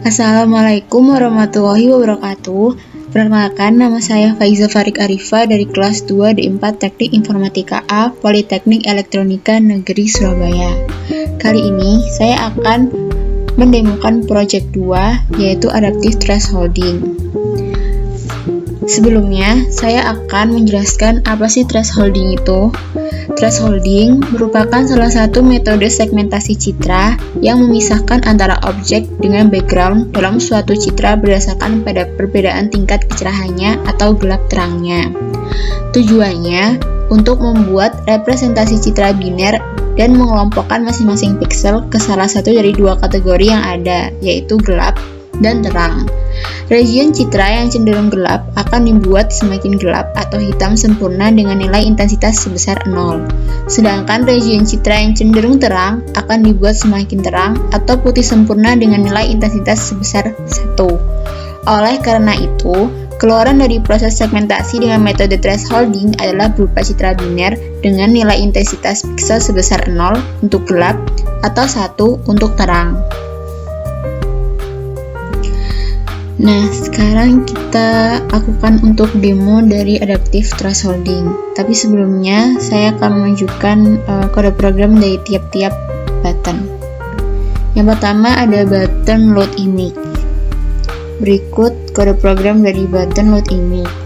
Assalamualaikum warahmatullahi wabarakatuh. Perkenalkan, nama saya Faiza Farik Arifa dari kelas 2 D4 Teknik Informatika A, Politeknik Elektronika Negeri Surabaya. Kali ini saya akan mendemokan project 2, yaitu Adaptive Thresholding. Sebelumnya, saya akan menjelaskan apa sih thresholding itu. Thresholding merupakan salah satu metode segmentasi citra yang memisahkan antara objek dengan background dalam suatu citra berdasarkan pada perbedaan tingkat kecerahannya atau gelap terangnya. Tujuannya untuk membuat representasi citra biner dan mengelompokkan masing-masing pixel ke salah satu dari dua kategori yang ada, yaitu gelap dan terang. Region citra yang cenderung gelap akan dibuat semakin gelap atau hitam sempurna dengan nilai intensitas sebesar 0. Sedangkan region citra yang cenderung terang akan dibuat semakin terang atau putih sempurna dengan nilai intensitas sebesar 1. Oleh karena itu, keluaran dari proses segmentasi dengan metode thresholding adalah berupa citra biner dengan nilai intensitas pixel sebesar 0 untuk gelap atau 1 untuk terang. Nah, sekarang kita lakukan untuk demo dari Adaptive Thresholding. Tapi sebelumnya, saya akan menunjukkan kode program dari tiap-tiap button. Yang pertama ada button Load Image. Berikut kode program dari button Load Image.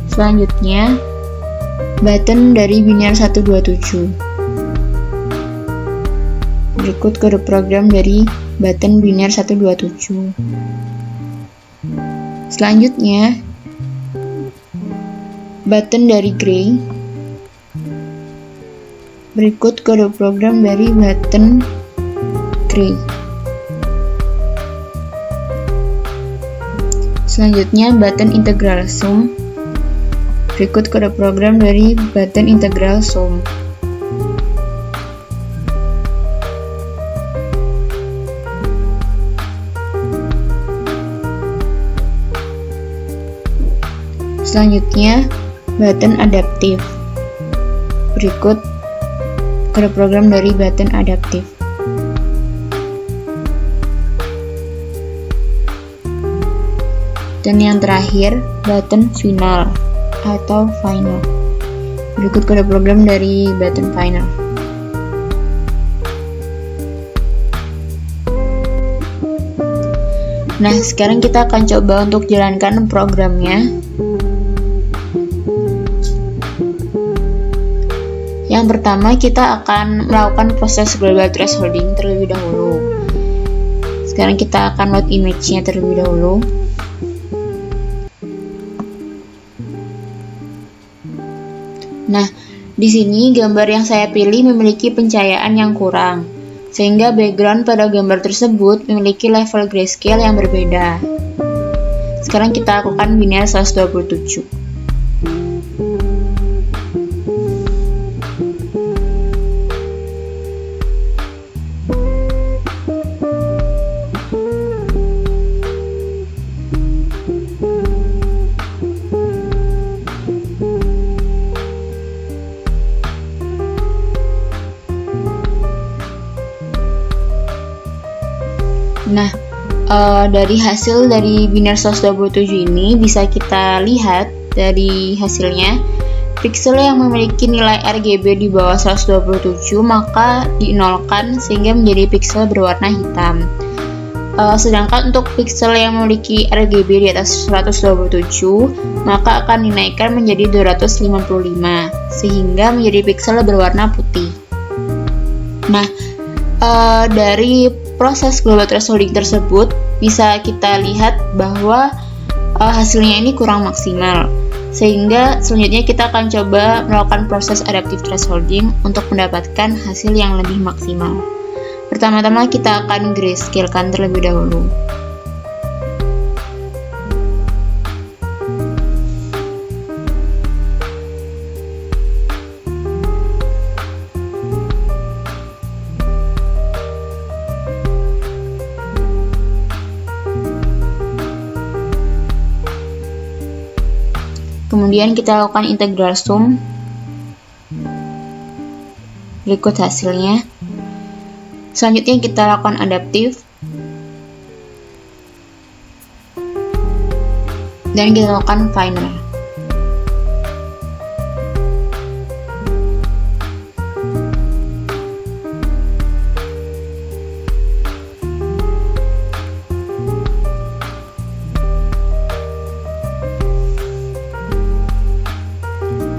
Selanjutnya, button dari biner 127. Berikut kode program dari button biner 127. Selanjutnya, button dari gray. Berikut kode program dari button gray. Selanjutnya, button integral sum. Berikut kode program dari button integral sum. Selanjutnya, button adaptive. Berikut kode program dari button adaptive. Dan yang terakhir, button final atau final. Berikut kode program dari button final. Nah, sekarang kita akan coba untuk jalankan programnya. Yang pertama, kita akan melakukan proses global thresholding terlebih dahulu. Sekarang kita akan load image-nya terlebih dahulu. Nah, di sini gambar yang saya pilih memiliki pencahayaan yang kurang, sehingga background pada gambar tersebut memiliki level grayscale yang berbeda. Sekarang kita lakukan biner 127. Nah, dari hasil dari biner 127 ini bisa kita lihat dari hasilnya, pixel yang memiliki nilai RGB di bawah 127 maka dinolkan sehingga menjadi pixel berwarna hitam. Sedangkan untuk pixel yang memiliki RGB di atas 127 maka akan dinaikkan menjadi 255 sehingga menjadi pixel berwarna putih. Nah, dari proses global thresholding tersebut bisa kita lihat bahwa hasilnya ini kurang maksimal, sehingga selanjutnya kita akan coba melakukan proses adaptive thresholding untuk mendapatkan hasil yang lebih maksimal. Pertama-tama kita akan grayscale-kan terlebih dahulu. Kemudian kita lakukan integral sum. Berikut hasilnya. Selanjutnya kita lakukan adaptive. dan kita lakukan final.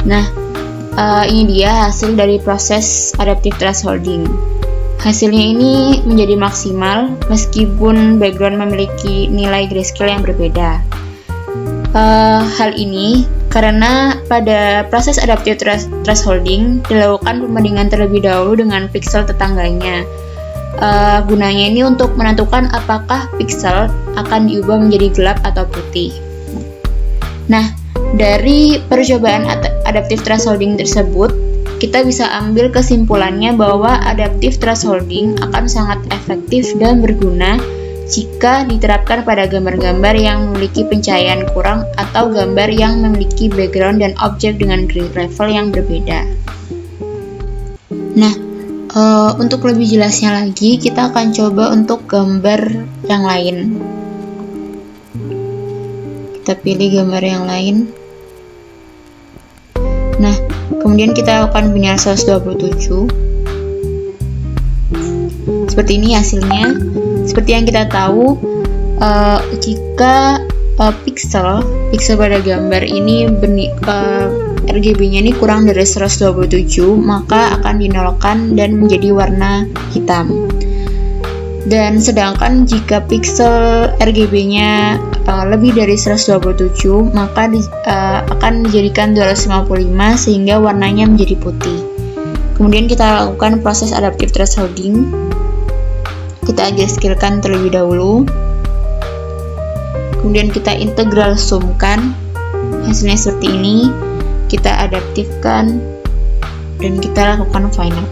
Nah, ini dia hasil dari proses adaptive thresholding. Hasilnya ini menjadi maksimal meskipun background memiliki nilai grayscale yang berbeda. Hal ini karena pada proses adaptive thresholding dilakukan pembandingan terlebih dahulu dengan pixel tetangganya. Gunanya ini untuk menentukan apakah pixel akan diubah menjadi gelap atau putih. Nah, dari percobaan adaptive thresholding tersebut, kita bisa ambil kesimpulannya bahwa adaptive thresholding akan sangat efektif dan berguna jika diterapkan pada gambar-gambar yang memiliki pencahayaan kurang atau gambar yang memiliki background dan objek dengan gray level yang berbeda. Nah, untuk lebih jelasnya lagi, kita akan coba untuk gambar yang lain. Kita pilih gambar yang lain. Nah, kemudian kita lakukan binario 127. Seperti ini hasilnya. Seperti yang kita tahu, jika pixel pada gambar ini RGB-nya ini kurang dari 127, maka akan dinolkan dan menjadi warna hitam. Dan sedangkan jika pixel RGB-nya lebih dari 127, maka akan dijadikan 255 sehingga warnanya menjadi putih. Kemudian kita lakukan proses adaptive thresholding. Kita grayscale-kan terlebih dahulu. Kemudian kita integral zoom-kan. Hasilnya seperti ini. Kita adaptifkan dan kita lakukan final.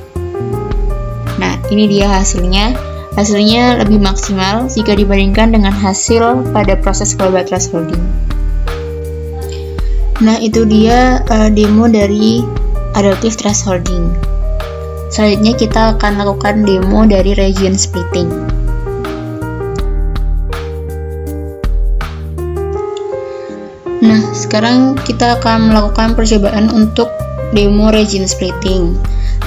Nah, ini dia hasilnya. Hasilnya lebih maksimal jika dibandingkan dengan hasil pada proses global thresholding. Nah, itu dia demo dari adaptive thresholding. Selanjutnya kita akan lakukan demo dari region splitting. Nah, sekarang kita akan melakukan percobaan untuk demo region splitting.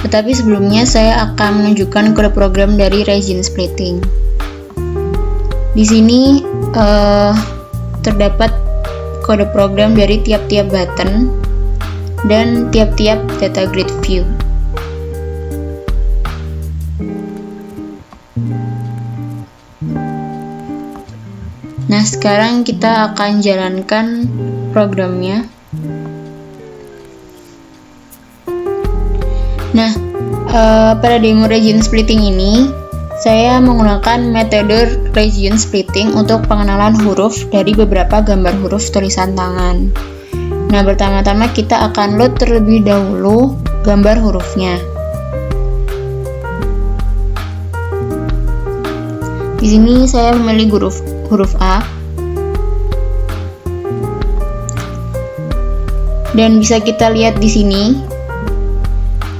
Tetapi sebelumnya saya akan menunjukkan kode program dari region splitting. Di sini terdapat kode program dari tiap-tiap button dan tiap-tiap data grid view. Nah, sekarang kita akan jalankan programnya. Nah, pada demo region splitting ini, saya menggunakan metode region splitting untuk pengenalan huruf dari beberapa gambar huruf tulisan tangan. Nah, pertama-tama kita akan load terlebih dahulu gambar hurufnya. Di sini saya memilih huruf A. Dan bisa kita lihat di sini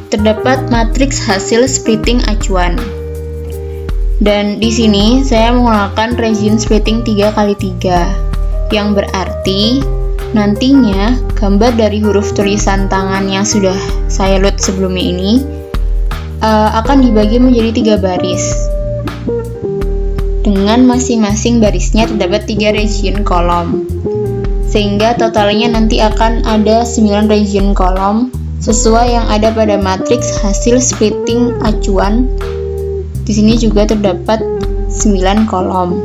terdapat matriks hasil splitting acuan. Dan di sini saya menggunakan region splitting 3x3, yang berarti nantinya gambar dari huruf tulisan tangan yang sudah saya load sebelumnya ini akan dibagi menjadi 3 baris. Dengan masing-masing barisnya terdapat 3 region kolom. Sehingga totalnya nanti akan ada 9 region kolom sesuai yang ada pada matriks hasil splitting acuan. Di sini juga terdapat 9 kolom.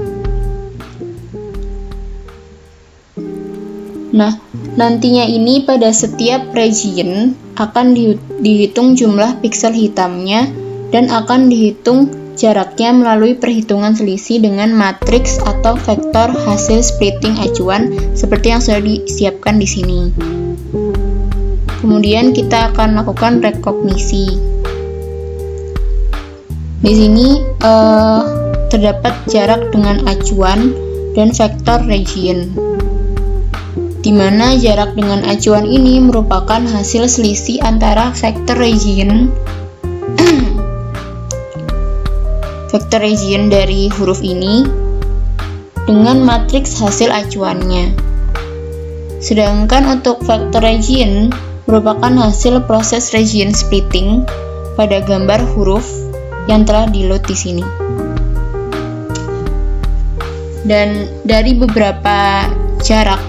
Nah, nantinya ini pada setiap region akan dihitung jumlah pixel hitamnya dan akan dihitung jaraknya melalui perhitungan selisih dengan matriks atau vektor hasil splitting acuan seperti yang sudah disiapkan di sini. Kemudian kita akan lakukan rekognisi. Di sini terdapat jarak dengan acuan dan vektor region, di mana jarak dengan acuan ini merupakan hasil selisih antara vektor region vektor region dari huruf ini dengan matriks hasil acuannya. Sedangkan untuk vektor region merupakan hasil proses region splitting pada gambar huruf yang telah di-load di sini. Dan dari beberapa jarak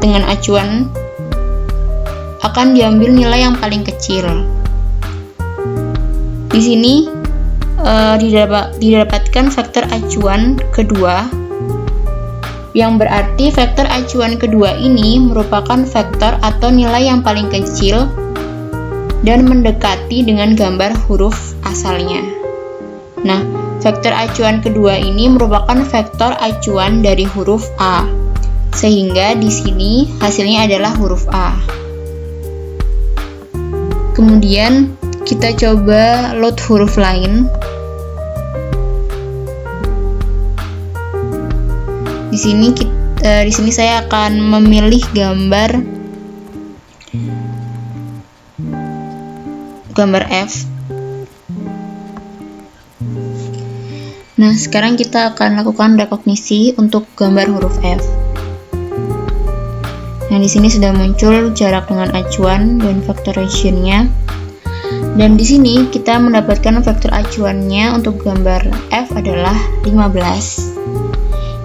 dengan acuan akan diambil nilai yang paling kecil. Di sini didapatkan vektor acuan kedua, yang berarti vektor acuan kedua ini merupakan vektor atau nilai yang paling kecil dan mendekati dengan gambar huruf asalnya. Nah, vektor acuan kedua ini merupakan vektor acuan dari huruf A, sehingga di sini hasilnya adalah huruf A. Kemudian kita coba load huruf lain. Di sini saya akan memilih gambar F. Nah, sekarang kita akan lakukan rekognisi untuk gambar huruf F. Nah, di sini sudah muncul jarak dengan acuan dan vektor region-nya. Dan di sini kita mendapatkan vektor acuannya untuk gambar F adalah 15.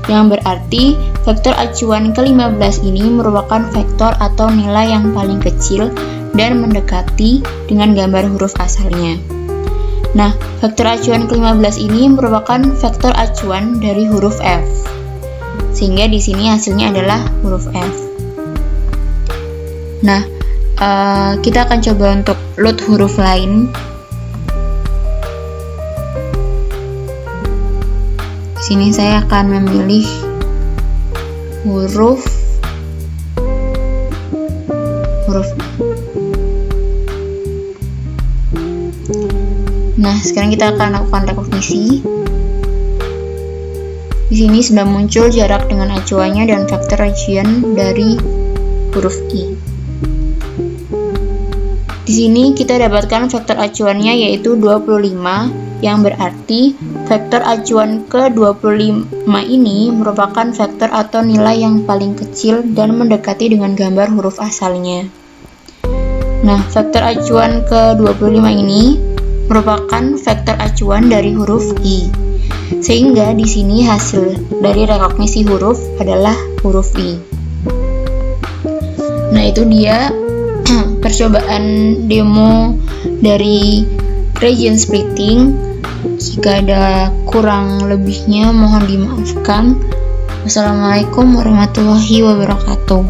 Yang berarti vektor acuan ke-15 ini merupakan vektor atau nilai yang paling kecil dan mendekati dengan gambar huruf asalnya. Nah, vektor acuan ke-15 ini merupakan vektor acuan dari huruf F. Sehingga di sini hasilnya adalah huruf F. Nah, kita akan coba untuk load huruf lain. Di sini saya akan memilih huruf Nah, sekarang kita akan lakukan rekognisi. Di sini sudah muncul jarak dengan acuannya dan vektor region dari huruf I. Di sini kita dapatkan vektor acuannya yaitu 25, yang berarti vektor acuan ke-25 ini merupakan vektor atau nilai yang paling kecil dan mendekati dengan gambar huruf asalnya. Nah, vektor acuan ke-25 ini merupakan vektor acuan dari huruf I. Sehingga di sini hasil dari rekognisi huruf adalah huruf I. Nah, itu dia percobaan demo dari region splitting. Jika ada kurang lebihnya mohon dimaafkan. Wassalamualaikum warahmatullahi wabarakatuh.